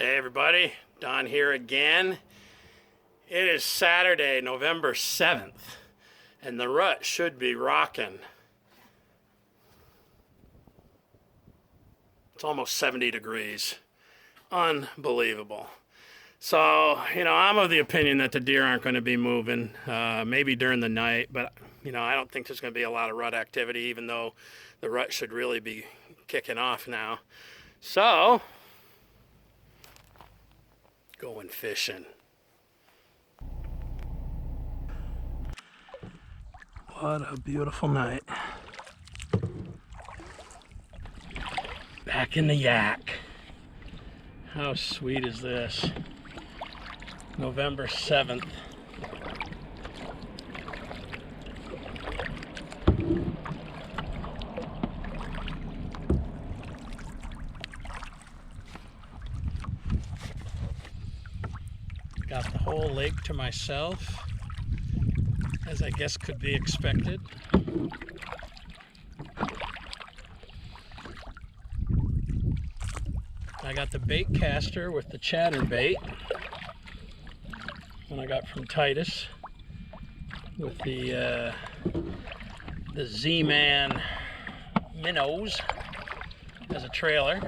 Hey everybody, Don here again. It is Saturday, November 7th, and the rut should be rocking. It's almost 70 degrees. Unbelievable. So, I'm of the opinion that the deer aren't going to be moving, maybe during the night, but, I don't think there's going to be a lot of rut activity, even though the rut should really be kicking off now. So, going fishing. What a beautiful night. Back in the yak. How sweet is this? November 7th. Got the whole lake to myself, as I guess could be expected. I got the bait caster with the chatterbait, one I got from Titus, with the Z-Man minnows as a trailer,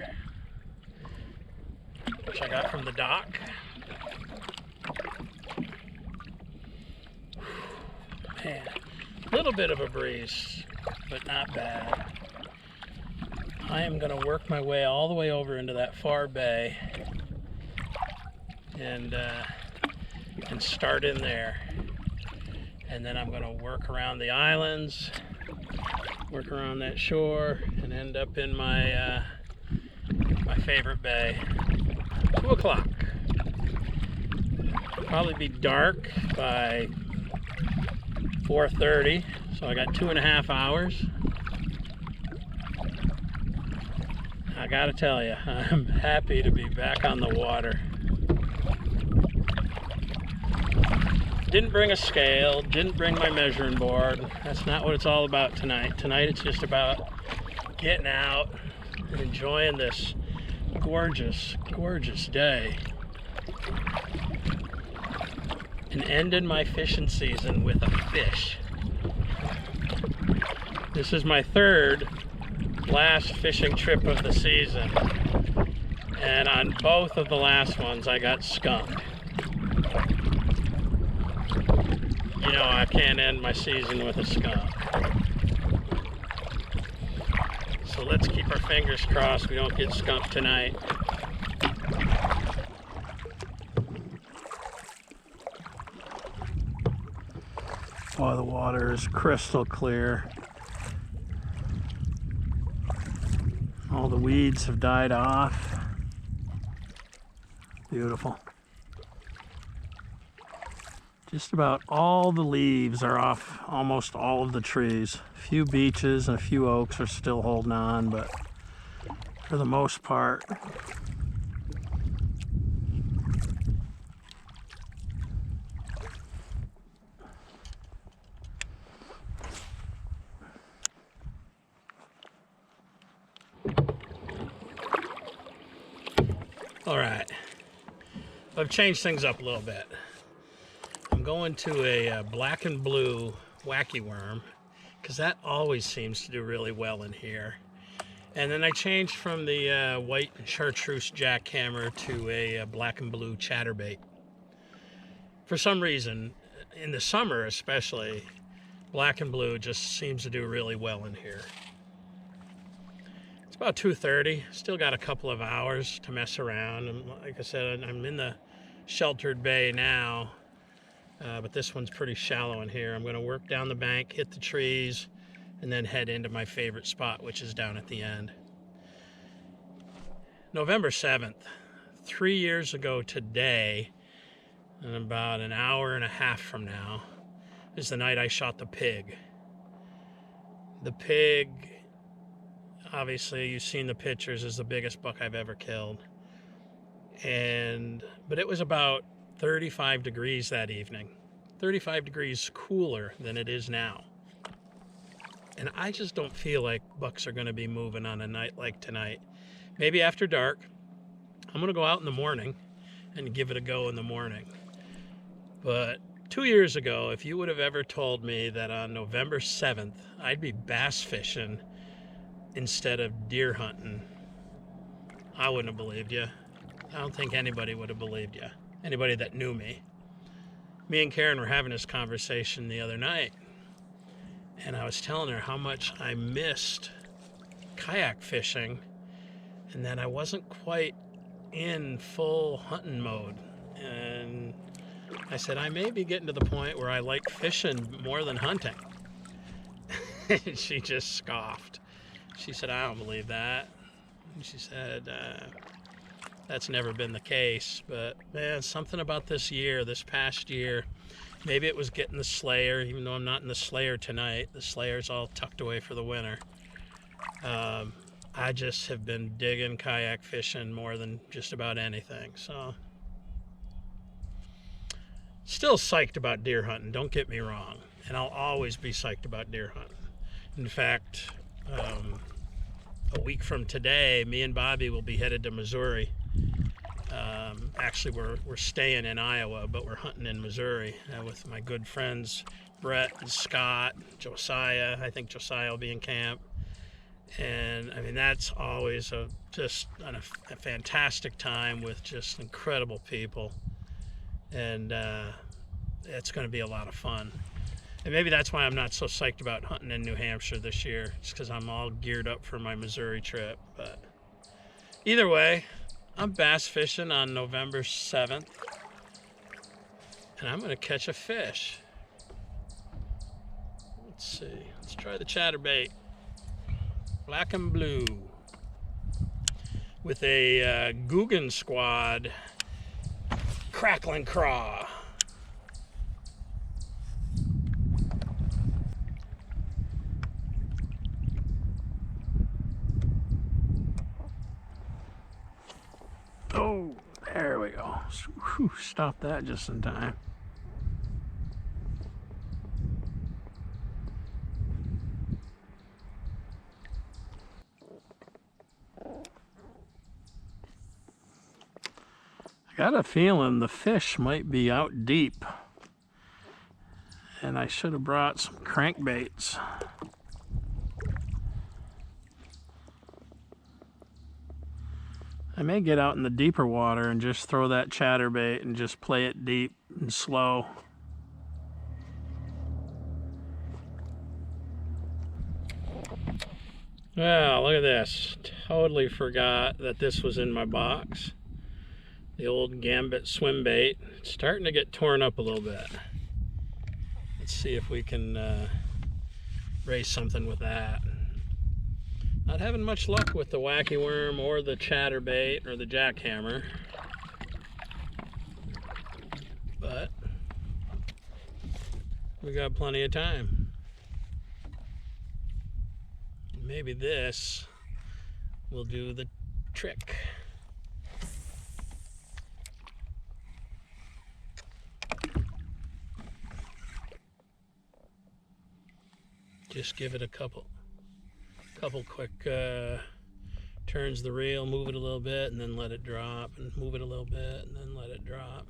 which I got from the dock. Man, a little bit of a breeze, but not bad. I am going to work my way all the way over into that far bay and start in there. And then I'm going to work around the islands, work around that shore, and end up in my my favorite bay. 2 o'clock. Probably be dark by 4:30, so I got 2.5 hours. I gotta tell you, I'm happy to be back on the water. Didn't bring a scale, didn't bring my measuring board. That's not what it's all about tonight. Tonight it's just about getting out and enjoying this gorgeous, gorgeous day. And ending my fishing season with a fish. This is my third last fishing trip of the season, and on both of the last ones I got skunked. I can't end my season with a skunk. So let's keep our fingers crossed we don't get skunked tonight. Oh, the water is crystal clear. All the weeds have died off. Beautiful. Just about all the leaves are off almost all of the trees. A few beeches and a few oaks are still holding on, but for the most part, all right, I've changed things up a little bit. I'm going to a black and blue wacky worm because that always seems to do really well in here. And then I changed from the white chartreuse jackhammer to a black and blue chatterbait. For some reason, in the summer especially, black and blue just seems to do really well in here. It's about 2:30. Still got a couple of hours to mess around. And like I said, I'm in the sheltered bay now, but this one's pretty shallow in here. I'm going to work down the bank, hit the trees, and then head into my favorite spot, which is down at the end. November 7th, 3 years ago today, and about an hour and a half from now, is the night I shot the pig. The pig, obviously you've seen the pictures, is the biggest buck I've ever killed. But it was about 35 degrees that evening. 35 degrees cooler than it is now. And I just don't feel like bucks are going to be moving on a night like tonight. Maybe after dark. I'm gonna go out in the morning and give it a go in the morning. But 2 years ago, if you would have ever told me that on November 7th, I'd be bass fishing instead of deer hunting, I wouldn't have believed you. I don't think anybody would have believed you. Anybody that knew me. Me and Karen were having this conversation the other night, and I was telling her how much I missed kayak fishing and that I wasn't quite in full hunting mode. And I said, I may be getting to the point where I like fishing more than hunting. She just scoffed. She said, I don't believe that. And she said, that's never been the case. But man, something about this year, this past year, maybe it was getting the Slayer, even though I'm not in the Slayer tonight. The Slayer's all tucked away for the winter. I just have been digging kayak fishing more than just about anything. So, still psyched about deer hunting, don't get me wrong. And I'll always be psyched about deer hunting. In fact, a week from today, me and Bobby will be headed to Missouri. Actually, we're staying in Iowa, but we're hunting in Missouri with my good friends Brett and Scott, Josiah. I think Josiah will be in camp. And I mean, that's always just a fantastic time with just incredible people. And it's going to be a lot of fun. And maybe that's why I'm not so psyched about hunting in New Hampshire this year. It's because I'm all geared up for my Missouri trip. But either way, I'm bass fishing on November 7th. And I'm going to catch a fish. Let's see. Let's try the chatterbait. Black and blue. With a Googan Squad crackling craw. Oh, there we go. Whew, stop that just in time. I got a feeling the fish might be out deep, and I should have brought some crankbaits. I may get out in the deeper water and just throw that chatterbait and just play it deep and slow. Well, look at this. Totally forgot that this was in my box. The old Gambit swim bait. It's starting to get torn up a little bit. Let's see if we can raise something with that. Not having much luck with the wacky worm or the chatterbait or the jackhammer. But we got plenty of time. Maybe this will do the trick. Just give it a couple quick turns the reel, move it a little bit, and then let it drop, and move it a little bit, and then let it drop.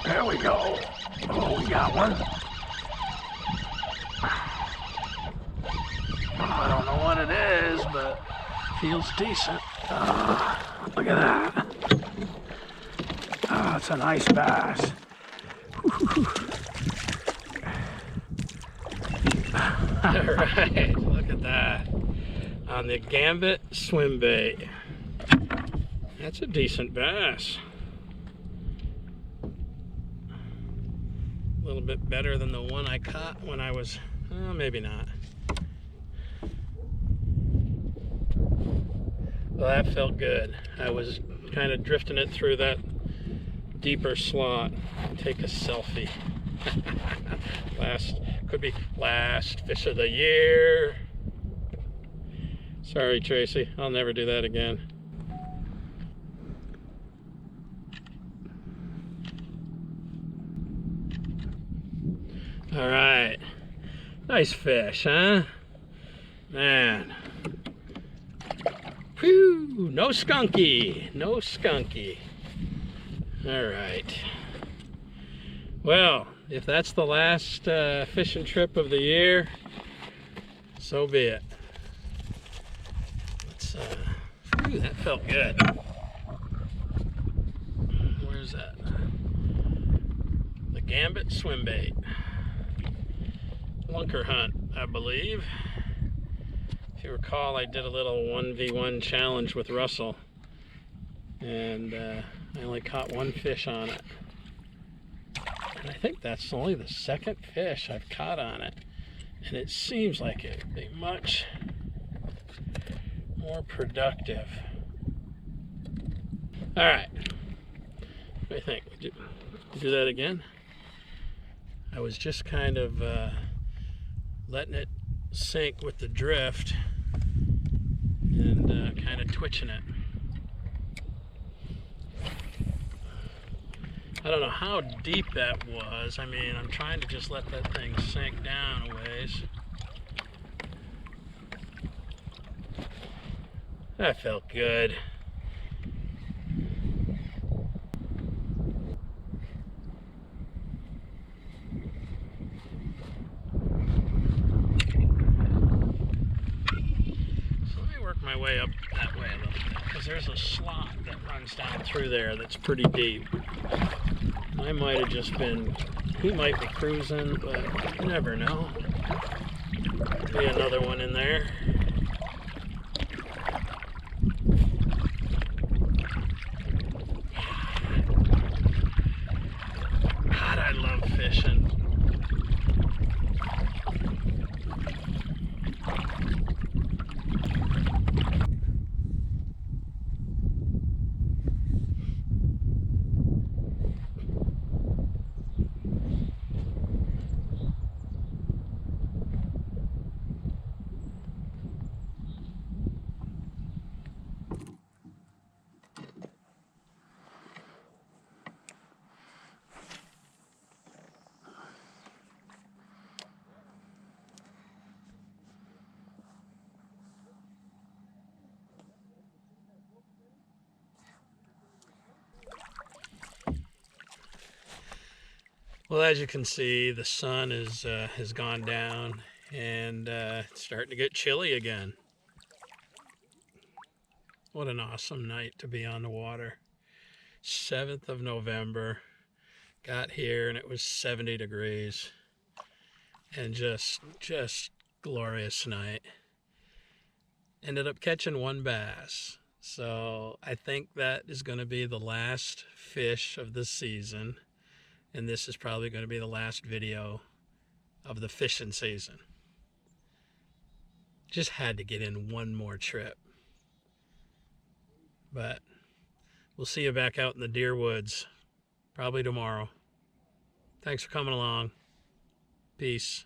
There we go. Oh, we got one. I don't know what it is, but feels decent. Look at that. Oh, it's a nice bass. All right, look at that. On the Gambit swim bait. That's a decent bass. A little bit better than the one I caught when I was, maybe not. Well, that felt good. I was kind of drifting it through that deeper slot and take a selfie. Could be last fish of the year. Sorry, Tracy, I'll never do that again. All right, nice fish, huh? Man. Whew, no skunky, no skunky. All right. Well, if that's the last fishing trip of the year, so be it. Let's, ooh, that felt good. Where's that? The Gambit swim bait. Lunker hunt, I believe. If you recall, I did a little 1v1 challenge with Russell, and I only caught one fish on it. And I think that's only the second fish I've caught on it, and it seems like it would be much more productive. All right, what do you think? Would you do that again? I was just kind of letting it sink with the drift and kind of twitching it. I don't know how deep that was. I mean, I'm trying to just let that thing sink down a ways. That felt good. My way up that way a little bit, because there's a slot that runs down through there that's pretty deep. I might have just been, he might be cruising, but you never know. Be another one in there. God, I love fishing. Well, as you can see, the sun has gone down, and it's starting to get chilly again. What an awesome night to be on the water. 7th of November. Got here and it was 70 degrees. And just glorious night. Ended up catching one bass. So I think that is going to be the last fish of the season. And this is probably going to be the last video of the fishing season. Just had to get in one more trip. But we'll see you back out in the deer woods probably tomorrow. Thanks for coming along. Peace.